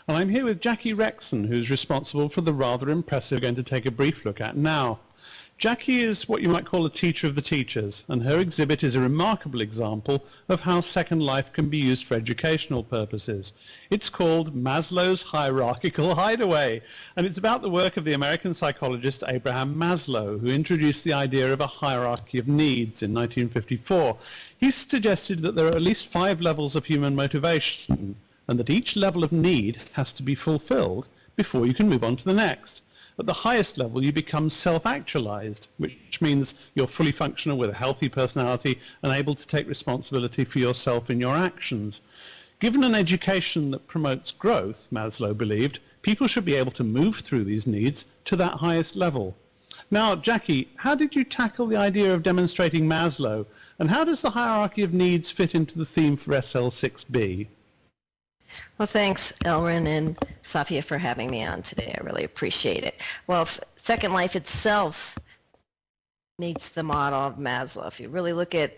And I'm here with Jackie Rexens, who's responsible for the rather impressive we're going to take a brief look at now. Jackie is what you might call a teacher of the teachers, and her exhibit is a remarkable example of how Second Life can be used for educational purposes. It's called Maslow's Hierarchical Hideaway, and it's about the work of the American psychologist Abraham Maslow, who introduced the idea of a hierarchy of needs in 1954. He suggested that there are at least 5 levels of human motivation, and that each level of need has to be fulfilled before you can move on to the next. At the highest level, you become self-actualized, which means you're fully functional with a healthy personality and able to take responsibility for yourself and your actions. Given an education that promotes growth, Maslow believed, people should be able to move through these needs to that highest level. Now, Jackie, how did you tackle the idea of demonstrating Maslow, and how does the hierarchy of needs fit into the theme for SL6B? Well, thanks, Elrin and Safia, for having me on today. I really appreciate it. Well, Second Life itself meets the model of Maslow. If you really look at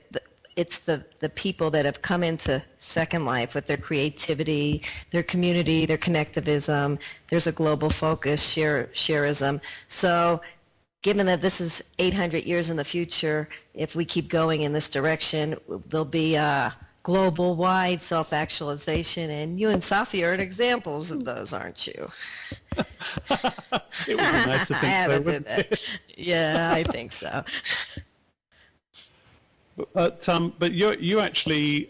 it's the people that have come into Second Life with their creativity, their community, their connectivism. There's a global focus, shareism. So given that this is 800 years in the future, if we keep going in this direction, there'll be global-wide self-actualization, and you and Safia are examples of those, aren't you? It would be nice to think so, wouldn't it? Yeah, I think so. But you actually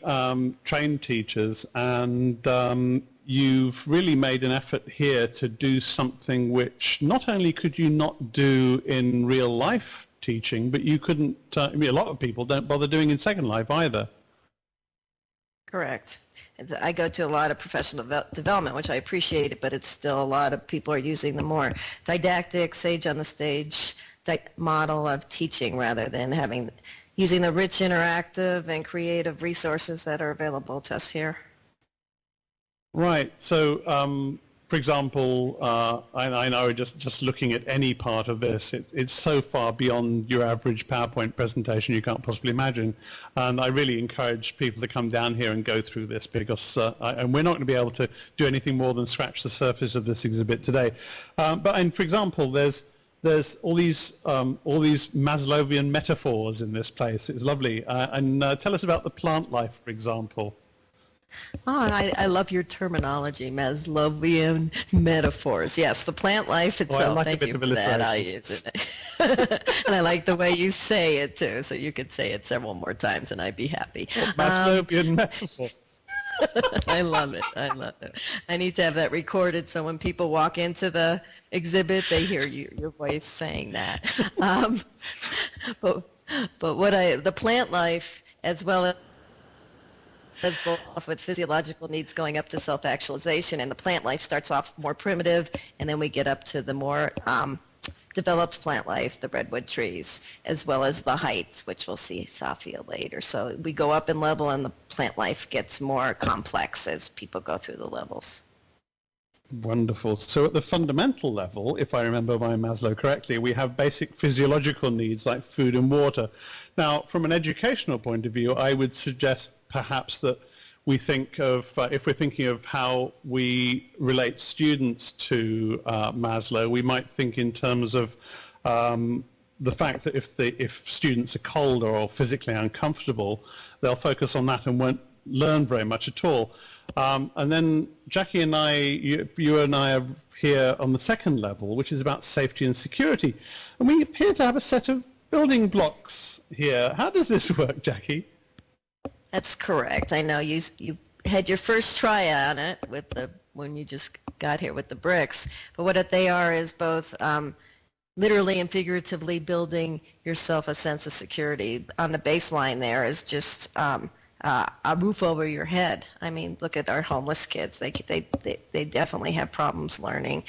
train teachers, and you've really made an effort here to do something which not only could you not do in real life teaching, but you couldn't, I mean, a lot of people don't bother doing in Second Life either. Correct. I go to a lot of professional development, which I appreciate it, but it's still a lot of people are using the more didactic, sage on the stage model of teaching rather than using the rich interactive and creative resources that are available to us here. Right. So, for example, I know just looking at any part of this, it's so far beyond your average PowerPoint presentation you can't possibly imagine. And I really encourage people to come down here and go through this because and we're not going to be able to do anything more than scratch the surface of this exhibit today. And for example, there's all these Maslowian metaphors in this place. It's lovely. And tell us about the plant life, for example. Oh, I love your terminology, Maslowian metaphors. Yes, the plant life itself. Well, I like thank you for that. I'll use it. And I like the way you say it too, so you could say it several more times and I'd be happy. Maslowian metaphor. I love it. I love it. I need to have that recorded so when people walk into the exhibit, they hear your voice saying that. But the plant life, as well as with physiological needs going up to self-actualization, and the plant life starts off more primitive, and then we get up to the more developed plant life, the redwood trees, as well as the heights, which we'll see Safia later. So we go up in level, and the plant life gets more complex as people go through the levels. Wonderful. So at the fundamental level, if I remember my Maslow correctly, we have basic physiological needs like food and water. Now, from an educational point of view, I would suggest perhaps that we think of, if we're thinking of how we relate students to Maslow, we might think in terms of the fact that if students are cold or physically uncomfortable, they'll focus on that and won't learn very much at all. And then Jackie and I, you and I are here on the second level, which is about safety and security. And we appear to have a set of building blocks here. How does this work, Jackie? That's correct. I know you had your first try on it when you just got here with the bricks. But what they are is both literally and figuratively building yourself a sense of security. On the baseline there is just a roof over your head. I mean, look at our homeless kids. They definitely have problems learning.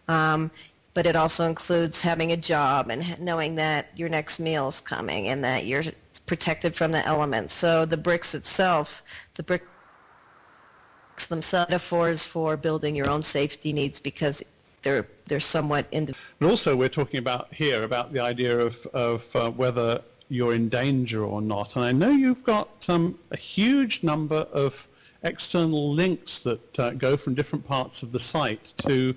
But it also includes having a job and knowing that your next meal is coming and that you're protected from the elements. So the bricks itself, the bricks themselves, metaphors for building your own safety needs because they're somewhat individual. But also we're talking about here about the idea of whether you're in danger or not. And I know you've got a huge number of external links that go from different parts of the site to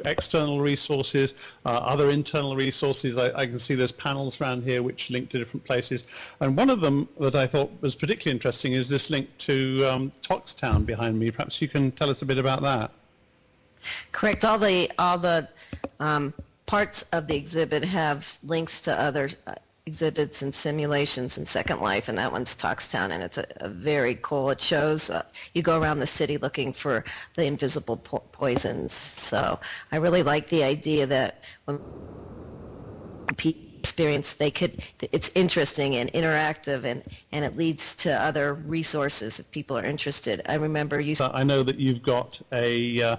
external resources, other internal resources. I can see there's panels around here which link to different places. And one of them that I thought was particularly interesting is this link to Toxtown behind me. Perhaps you can tell us a bit about that. Correct. All the parts of the exhibit have links to other exhibits and simulations in Second Life, and that one's Toxtown, and it's a very cool. It shows you go around the city looking for the invisible poisons. So I really like the idea that when people experience, it's interesting and interactive, and it leads to other resources if people are interested. I remember you. I know that you've got a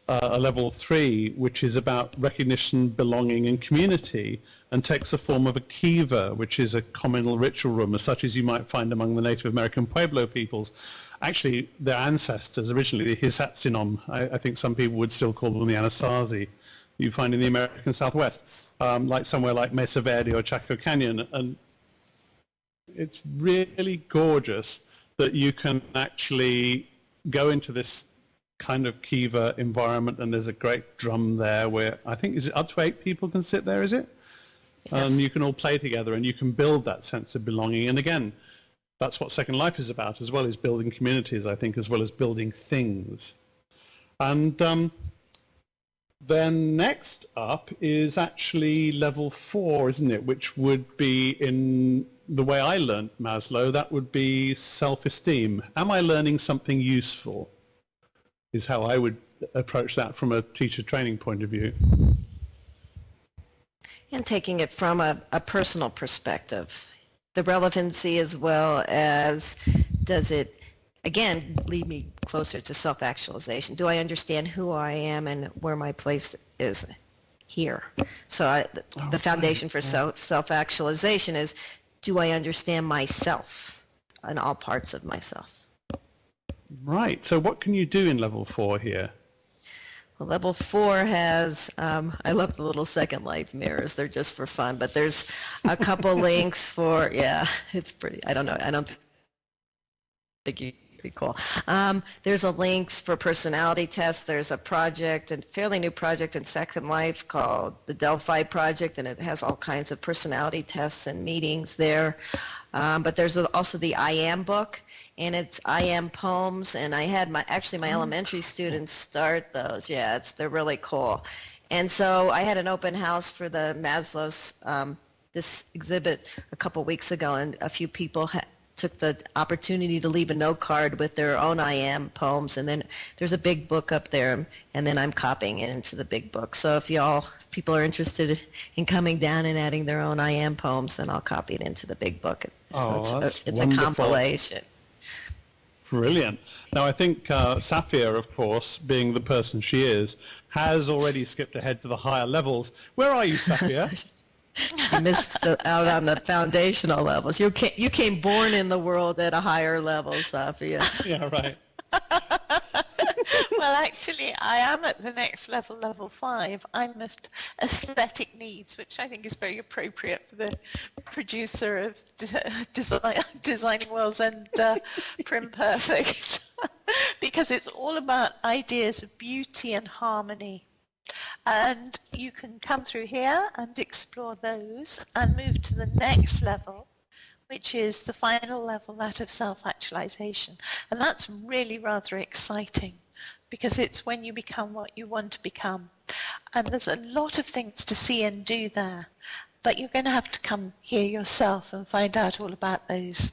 level 3, which is about recognition, belonging, and community, and takes the form of a kiva, which is a communal ritual room, such as you might find among the Native American Pueblo peoples. Actually, their ancestors, originally the Hisatsinom, I think some people would still call them the Anasazi, you find in the American Southwest, like somewhere like Mesa Verde or Chaco Canyon. And it's really gorgeous that you can actually go into this kind of kiva environment, and there's a great drum there where I think, is it up to 8 people can sit there, is it? Yes. And you can all play together and you can build that sense of belonging. And again, that's what Second Life is about, as well as building communities, I think, as well as building things. And then next up is actually level 4, isn't it? Which would be, in the way I learned Maslow, that would be self-esteem. Am I learning something useful? Is how I would approach that from a teacher training point of view. And taking it from a personal perspective. The relevancy, as well as, does it, again, lead me closer to self-actualization? Do I understand who I am and where my place is here? So the foundation for self-actualization is, do I understand myself and all parts of myself? Right. So what can you do in level 4 here? Well, level 4 has, I love the little Second Life mirrors. They're just for fun, but there's a couple links for, yeah, it's pretty, I don't think you'd be cool. There's a links for personality tests. There's a project, a fairly new project in Second Life called the Delphi Project, and it has all kinds of personality tests and meetings there. But there's also the I Am book, and it's I Am poems, and I had my elementary students start those. Yeah, they're really cool. And so I had an open house for the Maslow's, this exhibit a couple weeks ago, and a few people took the opportunity to leave a note card with their own I Am poems, and then there's a big book up there, and then I'm copying it into the big book. So if people are interested in coming down and adding their own I Am poems, then I'll copy it into the big book. So it's a compilation. Brilliant. Now I think Safia, of course, being the person she is, has already skipped ahead to the higher levels. Where are you, Safia? You missed out on the foundational levels. You came born in the world at a higher level, Safia. Yeah, right. Well, actually, I am at the next level, level 5. I'm at aesthetic needs, which I think is very appropriate for the producer of Designing Worlds and Prim Perfect, because it's all about ideas of beauty and harmony. And you can come through here and explore those and move to the next level, which is the final level, that of self-actualization. And that's really rather exciting, because it's when you become what you want to become. And there's a lot of things to see and do there, but you're going to have to come here yourself and find out all about those.